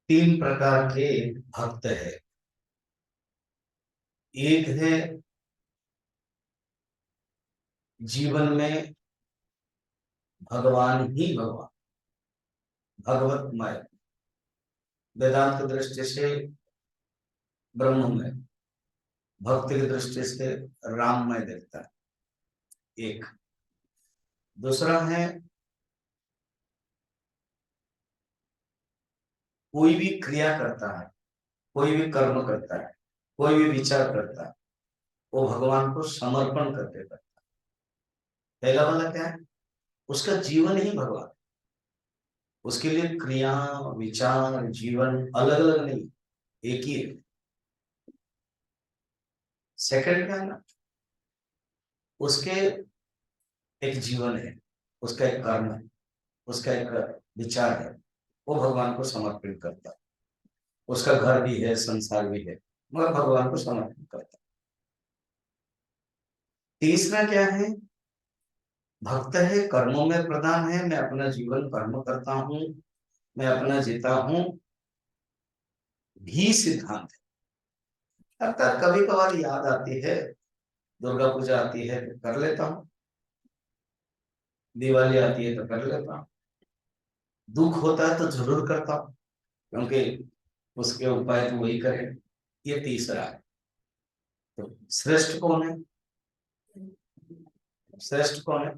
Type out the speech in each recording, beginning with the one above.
तीन प्रकार के भक्त है। एक है जीवन में भगवान ही भगवान, भगवतमय, वेदांत की दृष्टि से ब्रह्ममय, भक्ति की दृष्टि से राममय देखता है। एक दूसरा है कोई भी क्रिया करता है, कोई भी कर्म करता है, कोई भी विचार करता है, वो भगवान को समर्पण करके करता है। पहला वाला क्या है? उसका जीवन ही भगवान, उसके लिए क्रिया, विचार, जीवन अलग अलग नहीं, एक ही है। सेकंड क्या है ना, उसके एक जीवन है, उसका एक कर्म है, उसका एक विचार है, वो भगवान को समर्पित करता है। उसका घर भी है, संसार भी है, मगर भगवान को समर्पित करता है। तीसरा क्या है? भक्त है, कर्मों में प्रधान है, मैं अपना जीवन कर्म करता हूँ, मैं अपना जीता हूँ, भी सिद्धांत है। अर्थात कभी कभार याद आती है, दुर्गा पूजा आती है तो कर लेता हूँ, दिवाली आती है तो कर लेता हूँ, दुख होता है तो जरूर करता हूँ, क्योंकि उसके उपाय तो वही करें। ये तीसरा है। तो श्रेष्ठ कौन है? श्रेष्ठ कौन है?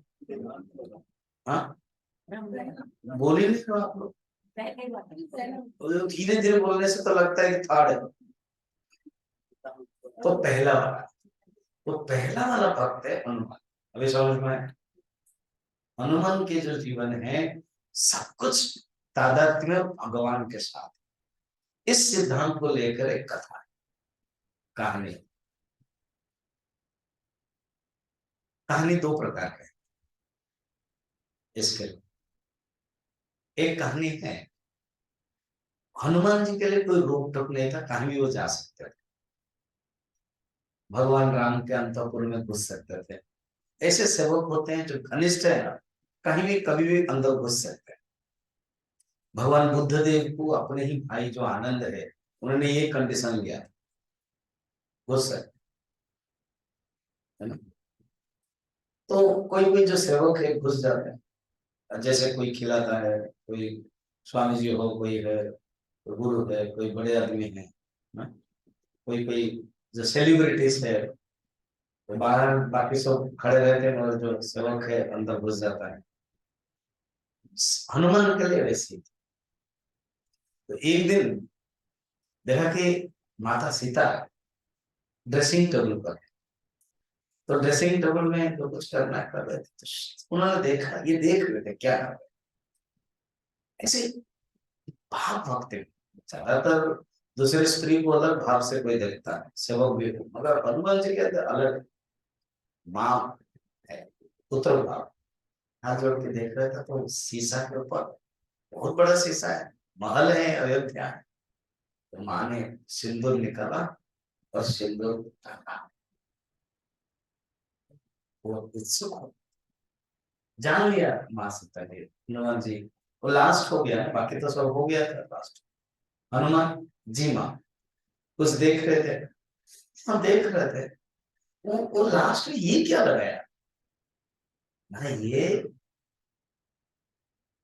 हाँ, बोल ही नहीं रहे आप लोग। धीरे धीरे बोलने से तो लगता है कि थर्ड है। तो पहला वाला, तो पहला वाला भक्त है हनुमान। अभी समझ में आया? हनुमान के जो जीवन है, सब कुछ तादात्म्य में भगवान के साथ। इस सिद्धांत को लेकर एक कथा है, कहानी। कहानी दो प्रकार की है इसके लिए। एक कहानी है, हनुमान जी के लिए कोई रोक टोक नहीं था, कहीं भी वो जा सकते थे। भगवान राम के अंतःपुर में घुस सकते थे। ऐसे सेवक होते हैं जो घनिष्ठ है ना, कहीं भी कभी भी अंदर घुस सकते हैं। भगवान बुद्ध देव को अपने ही भाई जो आनंद है, उन्होंने ये कंडीशन लिया, घुस सकते, है ना। तो कोई कोई जो सेवक है घुस जाते हैं, जैसे कोई खिलाता है, कोई स्वामी जी हो, कोई है, कोई गुरु है, कोई बड़े आदमी है ना? कोई कोई जो सेलिब्रिटीज है, तो बाहर बाकी सब खड़े रहते हैं और जो सेवक है अंदर घुस जाता है। हनुमान के लिए वैसे ही। तो एक दिन देखा कि माता सीता ड्रेसिंग टेबल पर है। तो ड्रेसिंग टेबल में जो कुछ करना कर रहे थे, तो उन्होंने देखा, ये देख रहे थे क्या कर रहे हैं। ऐसे भाव भक्त हैं। ज्यादातर दूसरी स्त्री को अलग भाव से कोई देखता है, सेवक भी हो, मगर हनुमान जी के अंदर अलग माँ है, पुत्र भाव। हाथ जोड़ के देख रहा था, तो शीशा के ऊपर, बहुत बड़ा शीशा है, महल है, अयोध्या है, तो माँ ने सिंदूर निकाला और सिंदूर डाला। वो उत्सुक हो, जान लिया माँ सीता ने, हनुमान जी। वो लास्ट हो गया, बाकी तो सब हो गया था लास्ट। हनुमान जी माँ कुछ देख रहे थे, हम देख रहे थे, वो लास्ट में ये क्या लगाया ना, ये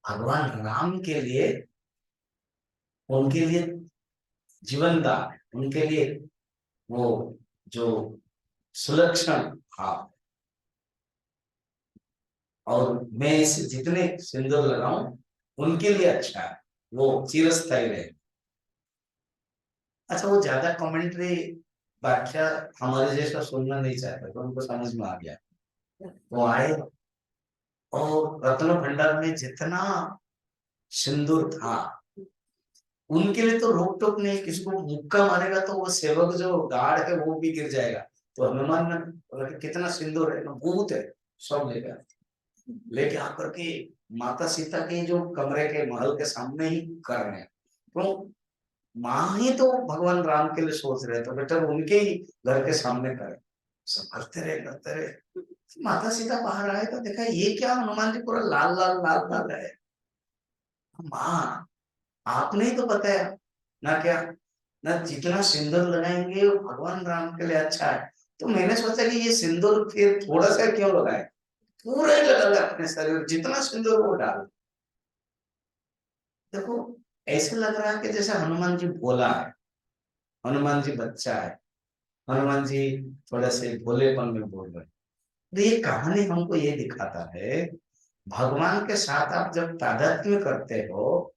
भगवान राम के लिए, उनके लिए जीवन दान है, उनके लिए वो जो सुलक्षण भाव, और मैं इसे जितने सिंदूर लगाऊं उनके लिए अच्छा है, वो चिरस्थायी रहे। अच्छा, वो ज्यादा कमेंट्री व्याख्या हमारे जैसा सुनना नहीं चाहता, तो उनको समझ में आ गया। वो आए और रत्न भंडार में जितना सिंदूर था, उनके लिए तो रोक टोक नहीं, किसी को मुक्का मारेगा तो वो सेवक जो गार्ड है वो भी गिर जाएगा। तो हनुमान ने बोला कि कितना सिंदूर है ना, बहुत है, सब लेकर लेके आकर के माता सीता के जो कमरे के महल के सामने ही कर रहे हैं। तो माँ ही तो भगवान राम के लिए सोच रहे, तो बेटा उनके ही घर के सामने करें। सब करते रहे करते रहे। माता सीता बाहर आए तो देखा ये क्या, हनुमान जी पूरा लाल लाल लाल लाल है। माँ, आपने ही तो बताया ना क्या, ना जितना सिंदूर लगाएंगे वो भगवान राम के लिए अच्छा है। तो मैंने सोचा कि ये सिंदूर फिर थोड़ा सा क्यों लगाए, पूरा ही लगा ले अपने शरीर, जितना सिंदूर वो डाल। देखो ऐसे लग रहा है कि जैसे हनुमान जी भोला है, हनुमान जी बच्चा है, हनुमान जी थोड़े से भोलेपन में बोल रहे हैं। तो ये कहानी हमको ये दिखाता है, भगवान के साथ आप जब तादात्म्य करते हो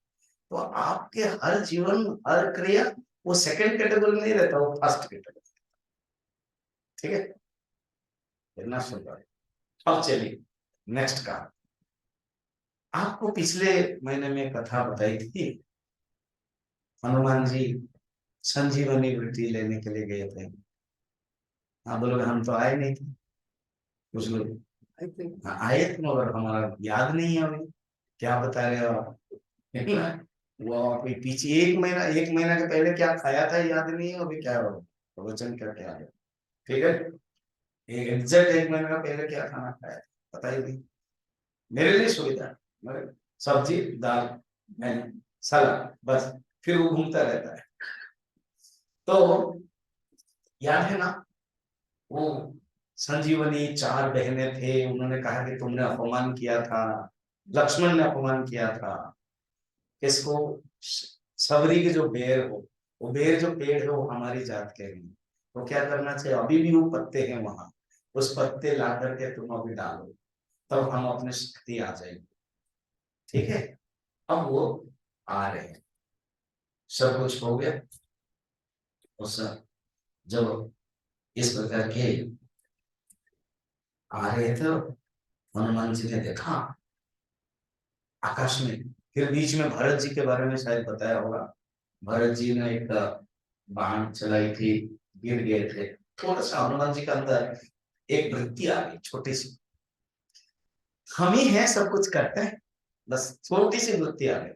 तो आपके हर जीवन, हर क्रिया वो सेकंड कैटेगरी में नहीं रहता, वो फर्स्ट कैटेगरी। ठीक है, इतना सुंदर। अब चलिए नेक्स्ट का, आपको पिछले महीने में कथा बताई थी, हनुमान जी संजीवनी वृत्ति लेने के लिए गए थे। आप बोलोगे हम तो आए नहीं थे, कुछ लोग आए थे। हाँ, आए थे मगर हमारा याद नहीं है अभी, क्या बता रहे हो आप। वो अभी पीछे एक महीना के पहले क्या खाया था याद नहीं है, अभी क्या हो प्रवचन क्या क्या है। ठीक है, एक एग्जैक्ट एक महीने का पहले क्या खाना खाया था पता ही नहीं, मेरे लिए सुविधा है, मगर सब्जी दाल मैंने सलाद बस, फिर वो घूमता रहता है। तो याद है ना, वो संजीवनी चार बहनें थे, उन्होंने कहा कि तुमने अपमान किया था, लक्ष्मण ने अपमान किया था किसको, सबरी के जो बेर हो, वो बेर जो पेड़ है वो हमारी जात के हैं, तो क्या करना चाहिए, अभी भी वो पत्ते हैं वहां, उस पत्ते ला करके तुम अभी डालो, तब हम अपने शक्ति आ जाएगी। ठीक है, अब वो आ रहे हैं, सब कुछ हो गया। उस जब इस प्रकार के आ रहे थे, हनुमान जी ने देखा आकाश में, फिर बीच में भरत जी के बारे में शायद बताया होगा, भरत जी ने एक बाण चलाई थी, गिर गए थे, थोड़ा सा हनुमान जी के अंदर एक वृत्ति आ गई छोटी सी, हम ही हैं सब कुछ करते हैं, बस छोटी सी वृत्ति आ गई।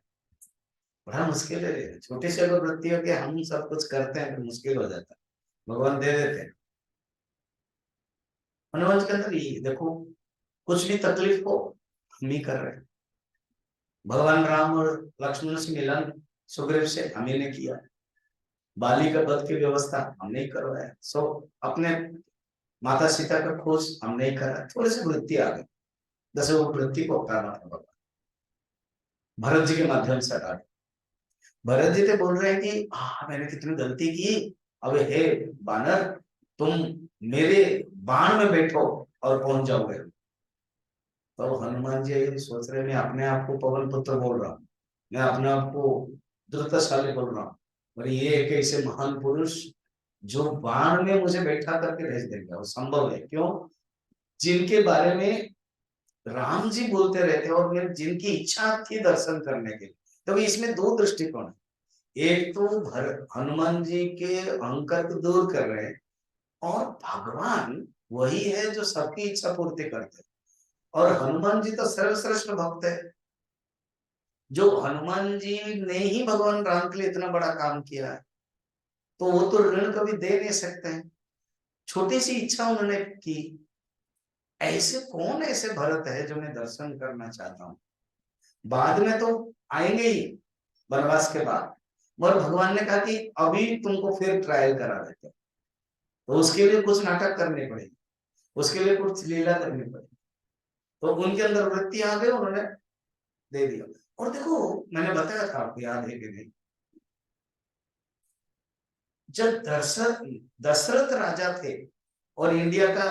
बड़ा मुश्किल है, छोटी सी अगर वृत्ति हो कि हम सब कुछ करते हैं तो मुश्किल हो जाता है, भगवान दे देते हैं। हनुमान जी के अंदर ये देखो, कुछ भी तकलीफ हो हम ही कर रहे हैं, भगवान राम और लक्ष्मण से मिलन सुग्रीव से हम ही ने किया, बाली का वध की व्यवस्था हमने ही करवाया, सो अपने माता सीता का खोज हमने ही करा, थोड़ी सी वृत्ति आ गई, जैसे वो वृत्ति को हटाना था भगवान, भरत जी के माध्यम से हटा। भरत जी तो बोल रहे हैं कि मैंने कितनी गलती की, अब हे बानर, तुम मेरे बाण में बैठो और पहुंच जाओगे। तो हनुमान जी ये सोच रहे, मैं अपने आप को पवन पुत्र बोल रहा हूँ, मैं अपने आप को द्रुतशाली बोल रहा हूँ, और ये एक ऐसे महान पुरुष जो बाण में मुझे बैठा करके भेज देंगे, वो संभव है क्यों, जिनके बारे में राम जी बोलते रहते और मैं जिनकी इच्छा थी दर्शन करने के लिए। तो इसमें दो दृष्टिकोण है, एक तो हनुमान जी के अहंकार को दूर कर रहे हैं, और भगवान वही है जो सबकी इच्छा पूर्ति करते हैं, और हनुमान जी तो सर्वश्रेष्ठ भक्त है, जो हनुमान जी ने ही भगवान राम के लिए इतना बड़ा काम किया है, तो वो तो ऋण कभी दे नहीं सकते हैं, छोटी सी इच्छा उन्होंने की। ऐसे कौन ऐसे भरत है जो मैं दर्शन करना चाहता हूँ, बाद में तो आएंगे ही वनवास के बाद, मगर भगवान ने कहा कि अभी तुमको फिर ट्रायल करा देते हैं, तो उसके लिए कुछ नाटक करने पड़ेगी, उसके लिए कुछ लीला करनी पड़ेगी, तो उनके अंदर वृत्ति आ गई, उन्होंने दे दिया। और देखो मैंने बताया था, आपको याद है कि नहीं, जब दशरथ दशरथ राजा थे और इंडिया का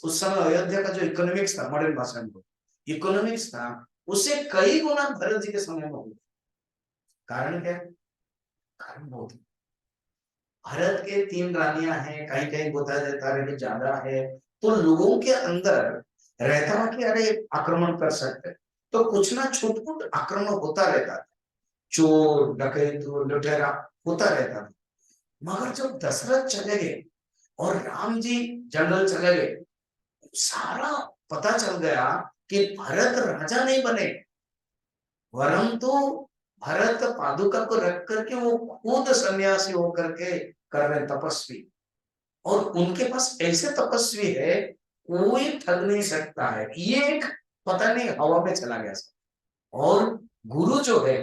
उस समय अयोध्या का जो इकोनॉमिक्स था, मॉडर्न भाषा में इकोनॉमिक्स था, उससे कई गुना भरत जी के समय में हुआ। कारण क्या, कारण बहुत, भारत के तीन रानियां हैं, कहीं कहीं बताया जाता है कि ज्यादा है, तो लोगों के अंदर रहता है कि अरे आक्रमण कर सकते हैं, तो कुछ ना छुटपुट आक्रमण होता रहता था, चोर डकैत लुटेरा होता रहता था। मगर जब दशरथ चले गए और राम जी जंगल चले गए, सारा पता चल गया कि भरत राजा नहीं बने, वरन तो भरत पादुका को रख करके वो खुद सन्यासी होकर के कर रहे तपस्वी, और उनके पास ऐसे तपस्वी है कोई ठग नहीं सकता है, ये एक पता नहीं हवा में चला गया। और गुरु जो है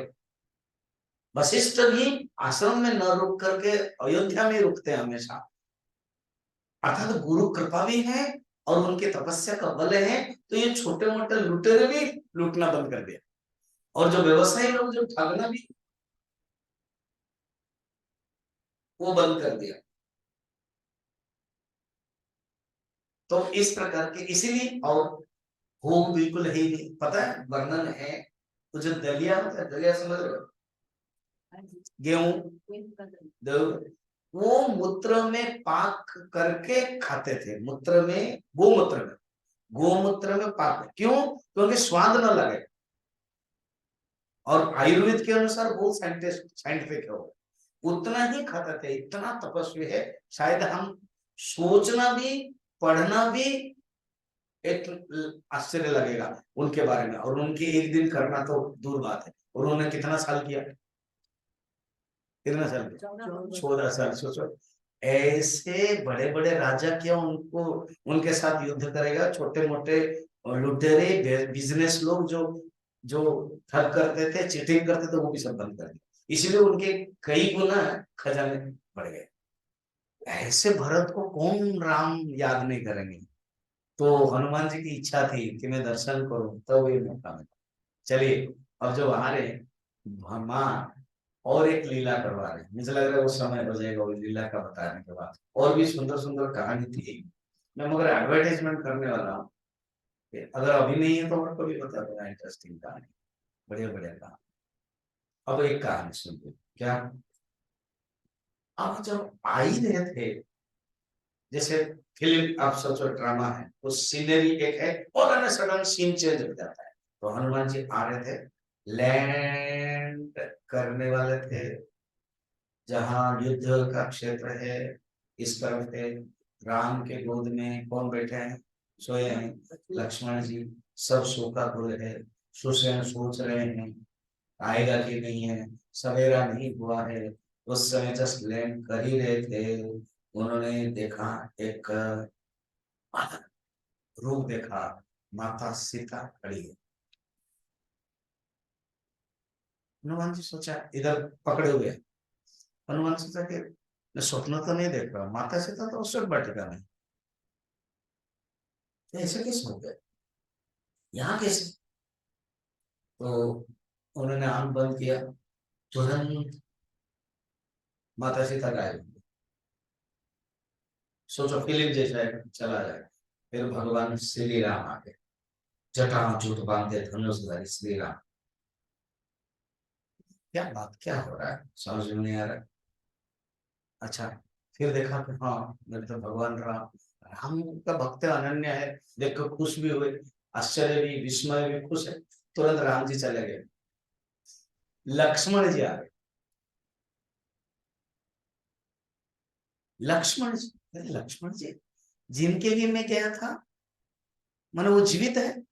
वशिष्ठ भी आश्रम में न रुक करके अयोध्या में रुकते हैं हमेशा, अर्थात गुरु कृपा भी है और उनके तपस्या का बल है, तो ये छोटे मोटे लुटेरे भी लूटना बंद कर दिया, और जो व्यवसायी लोग जो ठगना भी वो बंद कर दिया। तो इस प्रकार के इसीलिए, और भूख बिल्कुल है ही नहीं, पता है वर्णन है, तो जो दलिया होता है, दलिया समझ रहे हो, गेहूं, वो मूत्र में पाक करके खाते थे, मूत्र में, गोमूत्र में, गोमूत्र में पाक, क्यों? क्योंकि स्वाद न लगे, और आयुर्वेद के अनुसार बहुत साइंटिफिक है वो, उतना ही खाता थे, इतना तपस्वी है, शायद हम सोचना भी, पढ़ना भी एक आश्चर्य लगेगा उनके बारे में, और उनके एक दिन करना तो दूर बात है, उन्होंने कितना साल किया, कितना साल किया, 14 साल, सोचो, ऐसे बड़े बड़े राजा क्या उनको, उनके साथ युद्ध करेगा, छोटे मोटे लुटेरे बिजनेस लोग जो जो ठग करते थे, चीटिंग करते थे, वो भी सब बंद कर दिया, इसलिए उनके कई गुना खजाने बढ़ गए। ऐसे भरत को कौन राम याद नहीं करेंगे, तो हनुमान जी की इच्छा थी कि मैं दर्शन करूं, तब ये मौका मिला। चलिए, अब जो आ रहे माँ और एक लीला करवा रहे, मुझे लग रहा है वो समय हो जाएगा वो लीला का बताने के बाद, और भी सुंदर सुंदर कहानी थी, मैं मगर एडवर्टाइजमेंट करने वाला हूँ, अगर अभी नहीं है तो और कभी बता दूंगा, इंटरेस्टिंग कहानी, बढ़िया बढ़िया कहानी। अब एक कहानी सुनिए, क्या, अब जब आ ही रहे थे, जैसे फिल्म आप सोचो ड्रामा है, तो सीनरी एक है और सडन सीन चेंज हो जाता है, तो हनुमान जी आ रहे थे, लैंड करने वाले थे, जहां युद्ध का क्षेत्र है, इस तरफ है, राम के गोद में कौन बैठे हैं, सोए हैं लक्ष्मण जी, सब शोका हुए है, सुषेण सोच रहे हैं आएगा कि नहीं है, सवेरा नहीं हुआ है, उस समय जस्ट लैंड कर ही रहे थे, उन्होंने देखा एक रूप देखा, माता सीता खड़ी है, हनुमान जी सोचा इधर पकड़े हुए हैं। हनुमान सोचा कि मैं स्वप्न तो नहीं देख रहा, माता सीता तो उस वक्त बैठेगा नहीं, तो ऐसे कैसे हो गया, यहाँ कैसे, तो उन्होंने आंख बंद किया, तुरंत माता सीता गायब हो गई। सोचो फिल्म जैसा है, चला जाए, फिर भगवान श्री राम आ गए, जटा जूट बांधे धनुषधारी श्री राम, क्या बात क्या हो रहा है समझ में नहीं आ रहा। अच्छा, फिर देखा कि हाँ मेरे तो भगवान राम, राम का भक्त अनन्य है, देखकर खुश भी हुए, आश्चर्य भी, विस्मय भी, खुश है, तुरंत राम जी चले गए, लक्ष्मण जी आ गए, लक्ष्मण जी, अरे लक्ष्मण जी जिनके लिए मैं गया था, माने वो जीवित है,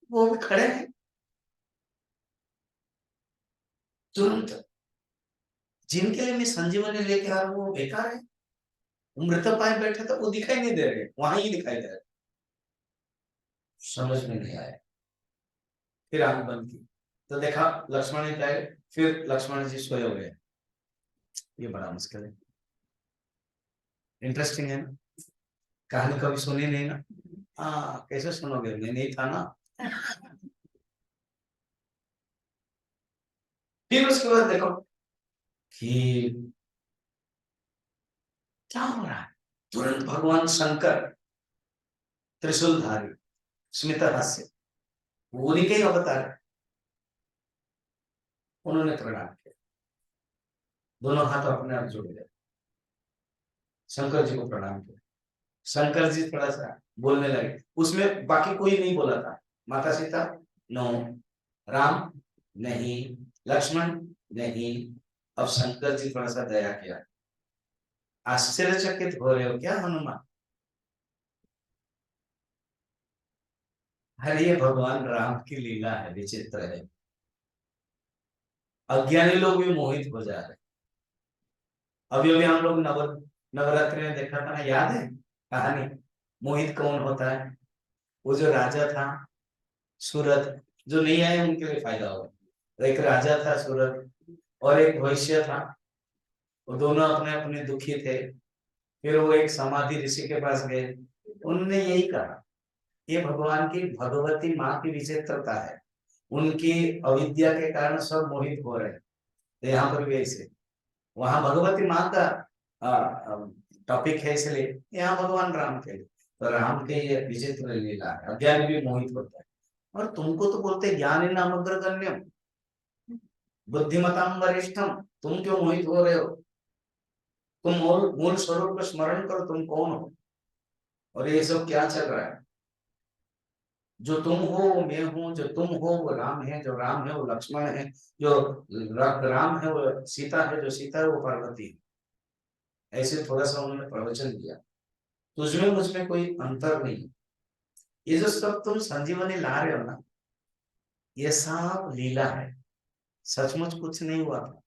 वो भी खड़े हैं, तुरंत जिनके लिए मैं संजीवनी लेके आ रहा हूँ वो बेकार है, मृत पाए बैठे तो वो दिखाई नहीं दे रहे, वहां ही दिखाई दे रहे, समझ में नहीं आया, फिर आंख बंद की, तो देखा लक्ष्मण जी गए, फिर लक्ष्मण जी सोए हुए, ये बड़ा मुश्किल है, इंटरेस्टिंग है ना, कहानी कभी सुनी नहीं ना, हाँ कैसे सुनोगे, मैं नहीं था ना। फिर उसके बाद देखो कि क्या हो रहा है, तुरंत भगवान शंकर त्रिशूलधारी, स्मित हास्य, उन्हीं के ही अवतार है, उन्होंने प्रणाम किया, दोनों हाथ अपने आप जोड़ गए, शंकर जी को प्रणाम किया, शंकर जी थोड़ा सा बोलने लगे, उसमें बाकी कोई नहीं बोला था, माता सीता नो, राम नहीं, लक्ष्मण नहीं, अब शंकर जी थोड़ा सा दया किया, आश्चर्यचकित हो रहे हो क्या हनुमान, अरे ये भगवान राम की लीला है, विचित्र है, अज्ञानी लोग भी मोहित हो जा रहे, अभी अभी हम लोग नवरात्रि में देखा था ना, याद है कहानी, मोहित कौन होता है, वो जो राजा था सूरत, जो नहीं आए उनके लिए फायदा होगा, एक राजा था सूरत और एक वैश्य था, वो दोनों अपने अपने दुखी थे। फिर वो एक समाधि ऋषि के पास गए, उन्होंने यही कहा, ये भगवान की भगवती माँ की विचित्रता है, उनकी अविद्या के कारण सब मोहित हो रहे हैं। तो यहाँ पर भी ऐसे, वहां भगवती माँ का टॉपिक है, इसलिए यहाँ भगवान राम के लिए, तो राम के ये विचित्र लीला है, अज्ञानी भी मोहित होता है। और तुमको तो बोलते ज्ञानी नाम अग्रगण्यम बुद्धिमताम वरिष्ठम, तुम क्यों मोहित हो रहे हो? तुम मूल मूल स्वरूप को स्मरण करो, तुम कौन हो और ये सब क्या चल रहा है? जो तुम हो वो मैं हूँ, जो तुम हो वो राम है, जो राम है वो लक्ष्मण है, जो राम है वो सीता है, जो सीता है वो पार्वती है। ऐसे थोड़ा सा उन्होंने प्रवचन दिया, तुझमें मुझमें कोई अंतर नहीं। ये जो सब तुम संजीवनी ला रहे हो ना, ये सब लीला है, सचमुच कुछ नहीं हुआ था।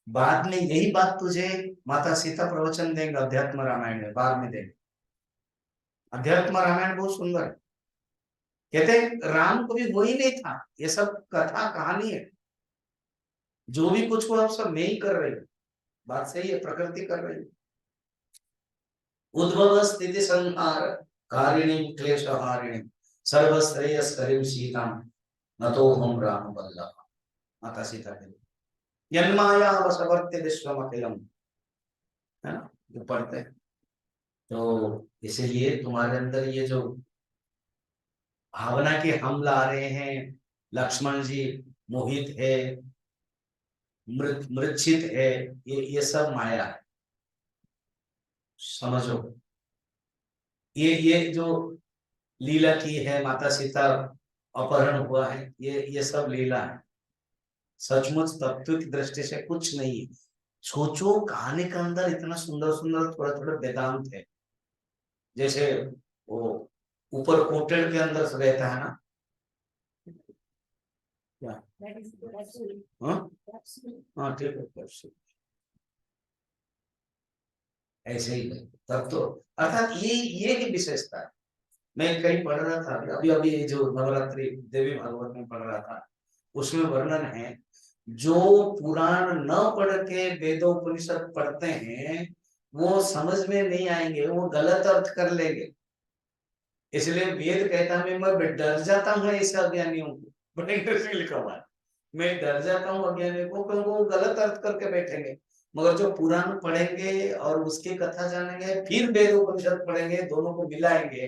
बाद में यही बात तुझे माता सीता प्रवचन देंगे अध्यात्म रामायण में, बाद में देंगे। अध्यात्म रामायण बहुत सुंदर है। कहते राम को भी वो ही नहीं था, ये सब कथा कहानी है, जो भी कुछ हुआ सब मैं ही कर रही हूँ। बात सही है, प्रकृति कर रही है। उद्भव स्थिति संहार कारिणी क्लेश हारिणी सर्वश्रेयस्करीं सीताम नतो हम राम बल्लभ। माता सीता के जन्माया वसवर्त्य विश्वमखिलम, है ना, जो पढ़ते हैं। तो इसीलिए तुम्हारे अंदर ये जो भावना के हम ला रहे हैं, लक्ष्मण जी मोहित है, मूर्छित है, ये सब माया है, समझो। ये जो लीला की है, माता सीता अपहरण हुआ है, ये सब लीला है, सचमुच तत्व की दृष्टि से कुछ नहीं है। सोचो कहानी के अंदर इतना सुंदर सुंदर थोड़ा थोड़ा वेदांत है, जैसे वो ऊपर कोटेड के अंदर से रहता है ना, क्या? हाँ हाँ, ठीक है, ऐसे ही है तब तो। अर्थात ये ही विशेषता है। मैं कहीं पढ़ रहा था अभी अभी ये जो नवरात्रि देवी भागवत में पढ़ रहा था, उसमें वर्णन है, जो पुराण न पढ़ के वेदोपनिषद पढ़ते हैं वो समझ में नहीं आएंगे, वो गलत अर्थ कर लेंगे। इसलिए वेद कहता है मैं डर जाता हूँ ऐसे अज्ञानियों को, बड़े इंग्लिश में लिखा हुआ है, मैं डर जाता हूँ अज्ञानियों को, क्योंकि वो गलत अर्थ करके बैठेंगे। मगर जो पुराण पढ़ेंगे और उसकी कथा जानेंगे, फिर वेद उपनिषद पढ़ेंगे, दोनों को मिलाएंगे,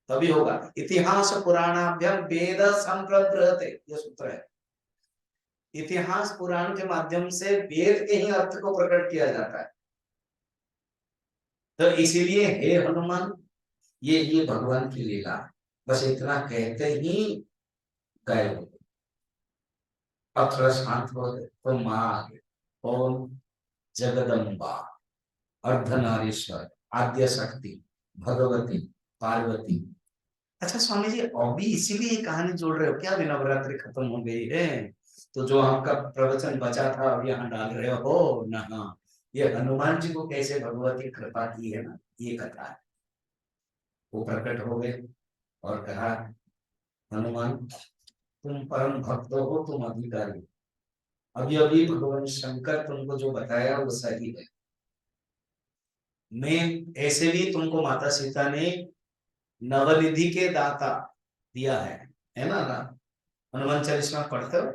तभी होगा। इतिहास पुराणाभ्याम वेद संप्रबृहते, ये सूत्र है। इतिहास पुराण के माध्यम से वेद के ही अर्थ को प्रकट किया जाता है। तो इसीलिए हे हनुमान, ये भगवान की लीला, बस इतना कहते ही गए हो। अब थोड़ा शांत हो गए तो माँ आगे, ओम जगदम्बा अर्धनारीश्वर आद्य शक्ति भगवती पार्वती। अच्छा स्वामी जी, अभी इसीलिए ये कहानी जोड़ रहे हो क्या? अभी नवरात्रि खत्म हो गई है, तो जो आपका प्रवचन बचा था अब यहाँ डाल रहे हो ना? हाँ, ये हनुमान जी को कैसे भगवती कृपा की है ना, ये कथा है। वो प्रकट हो गए और कहा, हनुमान तुम परम भक्त हो, तुम अधिकारी हो। अभी अभी भगवान शंकर तुमको जो बताया वो सही है। मैं ऐसे भी तुमको माता सीता ने नवनिधि के दाता दिया है ना? हनुमान चालीसा पढ़ते हो,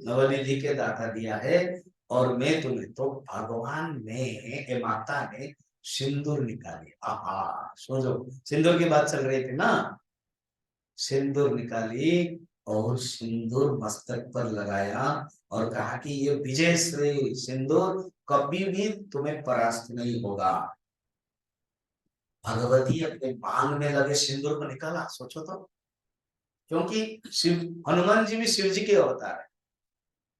नवनिधि के दाता दिया है। और मैं तुम्हें तो भगवान ने, माता ने सिंदूर निकाली, आहा सोचो, सिंदूर की बात चल रही थी ना, सिंदूर निकाली और सिंदूर मस्तक पर लगाया और कहा कि ये विजय श्री सिंदूर कभी भी तुम्हें परास्त नहीं होगा। भगवती अपने मांग में लगे सिंदूर को निकाला, सोचो तो। क्योंकि शिव, हनुमान जी भी शिव जी के अवतार है,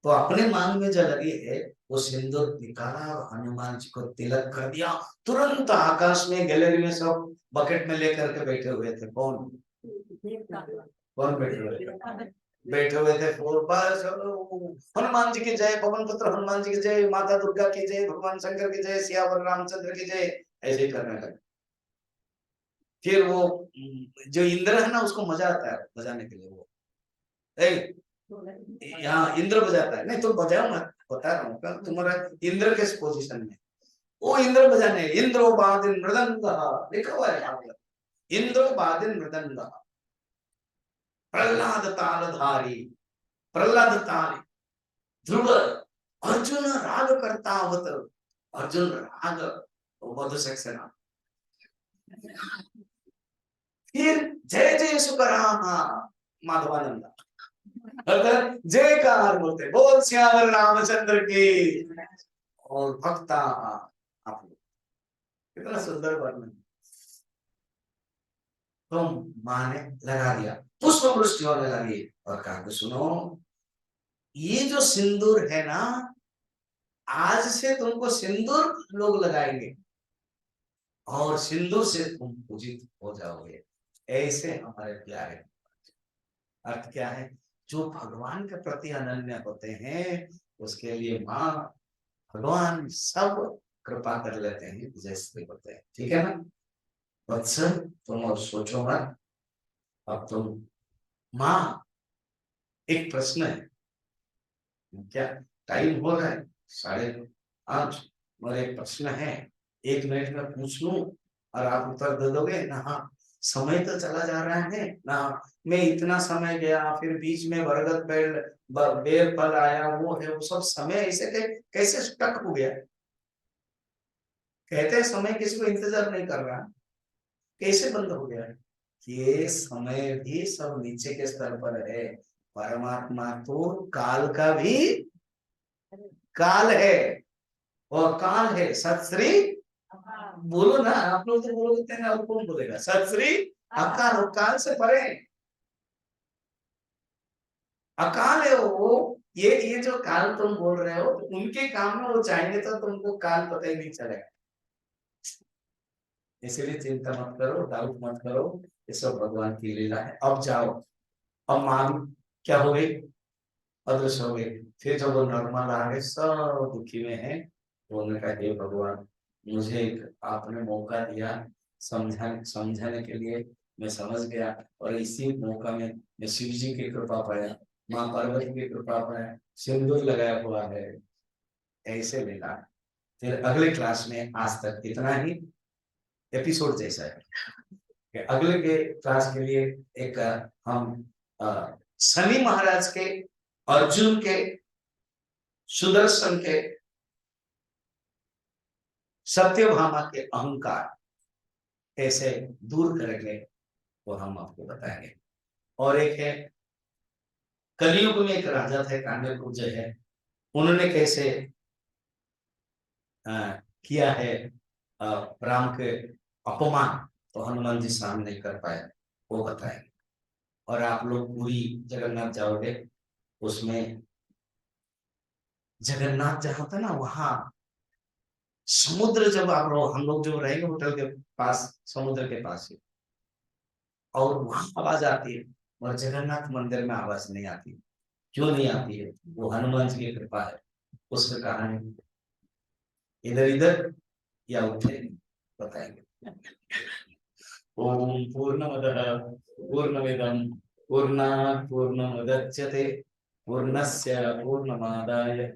तो अपने मांग में जो लगी है वो सिंदूर निकाला और हनुमान जी को तिलक कर दिया। तुरंत आकाश में गैलरी में सब बकेट में लेकर के बैठे हुए थे। कौन कौन बैठे हुए थे? बैठे हुए थे फूल, बस हनुमान जी की जय, पवन पुत्र हनुमान जी की जय, माता दुर्गा की जय, भगवान शंकर की जय, सियावर रामचंद्र की जय, ऐसे ही करने लगे। फिर वो जो इंद्र है ना, उसको मजा आता है बजाने के लिए, वो यहाँ इंद्र बजाता है, नहीं तुम बजाओ मत, बता रहा हूँ तुम्हारा इंद्र किस पोजीशन में, वो इंद्र बजाने, इंद्रो बादिन मृदंग, लिखा हुआ है यहाँ पर, इंद्रो बादिन मृदंग, प्रहलाद तालधारी, प्रहलाद ताल, ध्रुव, अर्जुन राग करता अवत, अर्जुन राग वधु सक्सेना, फिर जय जय सुकरामा माधवानंद, अगर जयकार बोलते, बोल श्यावर रामचंद्र की, और भक्ता आप लोग, कितना सुंदर वर्णन। तुम माँ ने लगा दिया, पुष्प वृष्टि होने लगी, और कहा कि सुनो, ये जो सिंदूर है ना, आज से तुमको सिंदूर लोग लगाएंगे, और सिंदूर से तुम पूजित हो जाओगे, ऐसे हमारे प्यारे। अर्थ क्या है, जो भगवान के प्रति अनन्य होते हैं, उसके लिए माँ भगवान सब कृपा कर लेते हैं, जैसे होते हैं, ठीक है ना वत्सल, तुम और सोचो मत। अब तुम माँ, एक प्रश्न है, क्या टाइम हो रहा है 8:30, और एक प्रश्न है, 1 मिनट में पूछ लूं और आप उत्तर दे दोगे ना? हाँ, समय तो चला जा रहा है ना, मैं इतना समय गया, फिर बीच में बरगद पेड़ बेर फल आया, वो है, वो सब समय ऐसे कैसे स्टक हो गया? कहते हैं समय किसी को इंतजार नहीं कर रहा, कैसे बंद हो गया? ये समय भी सब नीचे के स्तर पर है, परमात्मा तो काल का भी काल है, और काल है सत श्री, बोलो ना आप लोग, तो बोलते हैं और कौन बोलेगा, सत श्री अकाल, और काल से परे अकाल है वो। ये जो काल तुम बोल रहे हो, तो उनके काम में वो चाहेंगे तो तुमको काल पता ही नहीं चलेगा, इसलिए चिंता मत करो, डाउट मत करो, ये सब भगवान की लीला है। अब जाओ, अब मान क्या हो गई, अदृश्य हो गई। फिर जब वो नॉर्मल आ गए, सब दुखी में है, तो उन्होंने कहा हे भगवान, मुझे एक आपने मौका दिया समझाने के लिए, मैं समझ गया, और इसी मौका में मैं शिव जी की कृपा पाया, माँ पार्वती की कृपा पाया, सिंदूर लगाया हुआ है, ऐसे मिला। फिर अगले क्लास में आज तक इतना ही एपिसोड जैसा है कि अगले के क्लास के लिए एक हम शनि महाराज के, अर्जुन के, सुदर्शन के, सत्यभामा के अहंकार कैसे दूर करेंगे, वो हम आपको बताएंगे। और एक है कलयुग में एक राजा थे कांडकुब्ज है, उन्होंने कैसे किया है राम के अपमान, तो हनुमान जी सामने कर पाए, वो बताएंगे। और आप लोग पूरी जगन्नाथ जाओगे, उसमें जगन्नाथ जहां था ना, वहां समुद्र, जब आप लोग, हम लोग जो रहेंगे होटल के पास, समुद्र के पास ही, और वहां आवाज आती है, और जगन्नाथ मंदिर में आवाज नहीं आती, क्यों नहीं आती है? वो हनुमान जी की कृपा है, उसका कहानी इधर इधर या उठे बताएंगे। ओम पूर्णमदः पूर्णमिदं पूर्णात् पूर्णमुदच्यते पूर्णस्य पूर्णमादाय